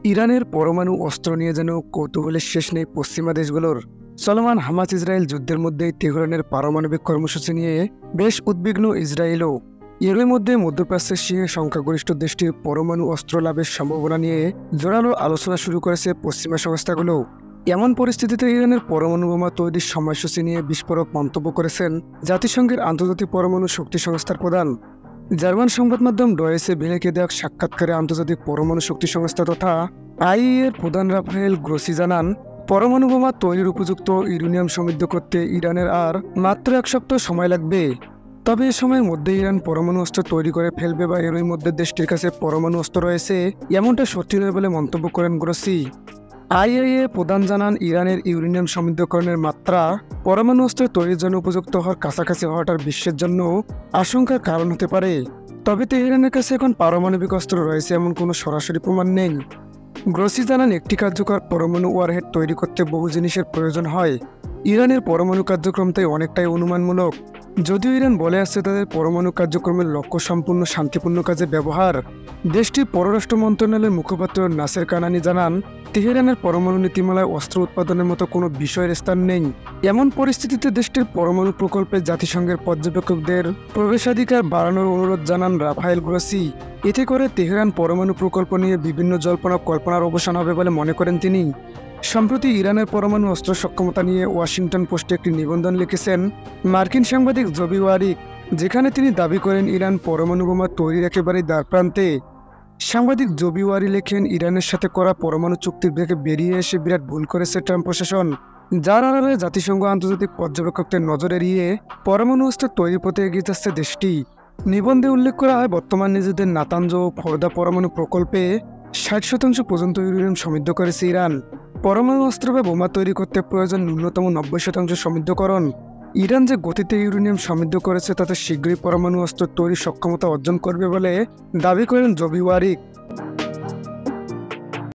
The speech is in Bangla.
ইরানের পরমাণু অস্ত্র নিয়ে যেন কৌতূহলের শেষ নেই পশ্চিমা দেশগুলোর। চলমান হামাস ইসরায়েল যুদ্ধের মধ্যেই তেহরানের পারমাণবিক কর্মসূচি নিয়ে বেশ উদ্বিগ্ন ইসরায়েলও। এরই মধ্যে মধ্যপ্রাচ্যের শীর্ষ সংখ্যাগরিষ্ঠ দেশটির পরমাণু অস্ত্র লাভের সম্ভাবনা নিয়ে জোরালো আলোচনা শুরু করেছে পশ্চিমা সংস্থাগুলো। এমন পরিস্থিতিতে ইরানের পরমাণু বোমা তৈরির সময়সূচি নিয়ে বিস্ফোরক মন্তব্য করেছেন জাতিসংঘের আন্তর্জাতিক পরমাণু শক্তি সংস্থার প্রধান। জার্মান সংবাদ মাধ্যম ডয়েচে ভেলেকে দেওয়া সাক্ষাৎকারে আন্তর্জাতিক পরমাণু শক্তি সংস্থা তথা আইএইএ এর প্রধান রাফায়েল গ্রোসি জানান, পরমাণু বোমা তৈরির উপযুক্ত ইউরেনিয়াম সমৃদ্ধ করতে ইরানের আর মাত্র 1 সপ্তাহ সময় লাগবে। তবে এ সময়ের মধ্যে ইরান পরমাণু অস্ত্র তৈরি করে ফেলবে বা এরই মধ্যে দেশটির কাছে পরমাণু অস্ত্র রয়েছে এমনটা সত্যি নয় বলে মন্তব্য করেন গ্রোসি। আইএইএ প্রধান জানান, ইরানের ইউরেনিয়াম সমৃদ্ধকরণের মাত্রা পরমাণু অস্ত্র তৈরির জন্য উপযুক্ত হওয়ার কাছাকাছি হওয়াটার বিশ্বের জন্য আশঙ্কার কারণ হতে পারে। তবে তেহরানের কাছে এখন পারমাণবিক অস্ত্র রয়েছে এমন কোনো সরাসরি প্রমাণ নেই। গ্রোসি জানান, একটি কার্যকর পরমাণু ওয়ারহেড তৈরি করতে বহু জিনিসের প্রয়োজন হয়। ইরানের পরমাণু কার্যক্রম তাই অনেকটাই অনুমানমূলক। যদিও ইরান বলে আসছে তাদের পরমাণু কার্যক্রমের লক্ষ্য সম্পূর্ণ শান্তিপূর্ণ কাজে ব্যবহার। দেশটির পররাষ্ট্র মন্ত্রণালয়ের মুখপাত্র নাসের কানানি জানান, তেহরানের পরমাণু নীতিমালায় অস্ত্র উৎপাদনের মতো কোনো বিষয়ের স্থান নেই। এমন পরিস্থিতিতে দেশটির পরমাণু প্রকল্পে জাতিসংঘের পর্যবেক্ষকদের প্রবেশাধিকার বাড়ানোর অনুরোধ জানান রাফায়েল গ্রোসি। এতে করে তেহরান পরমাণু প্রকল্প নিয়ে বিভিন্ন জল্পনা কল্পনার অবসান হবে বলে মনে করেন তিনি। সম্প্রতি ইরানের পরমাণু অস্ত্র সক্ষমতা নিয়ে ওয়াশিংটন পোস্টে একটি নিবন্ধন লিখেছেন মার্কিন সাংবাদিক জবি ওয়ারিক, যেখানে তিনি দাবি করেন ইরান পরমাণু বোমা তৈরির একেবারেই দ্বারপ্রান্তে। সাংবাদিক জবি ওয়ারি লেখেন, ইরানের সাথে করা পরমাণু চুক্তি থেকে বেরিয়ে এসে বিরাট ভুল করেছে ট্রাম্প প্রশাসন, যার আড়ালে জাতিসংঘ আন্তর্জাতিক পর্যবেক্ষকদের নজর এড়িয়ে পরমাণু অস্ত্র তৈরির পথে এগিয়ে যাচ্ছে দেশটি। নিবন্ধে উল্লেখ করা হয়, বর্তমান নিজেদের নাতাঞ্জ ও ফোরদা পরমাণু প্রকল্পে 60% পর্যন্ত ইউরেনিয়াম সমৃদ্ধ করেছে ইরান। পরমাণু অস্ত্র বা বোমা তৈরি করতে প্রয়োজন ন্যূনতম 90% সমৃদ্ধকরণ। ইরান যে গতিতে ইউরেনিয়াম সমৃদ্ধ করেছে তাতে শীঘ্রই পরমাণু অস্ত্র তৈরির সক্ষমতা অর্জন করবে বলে দাবি করেন জবি ওয়ারিক।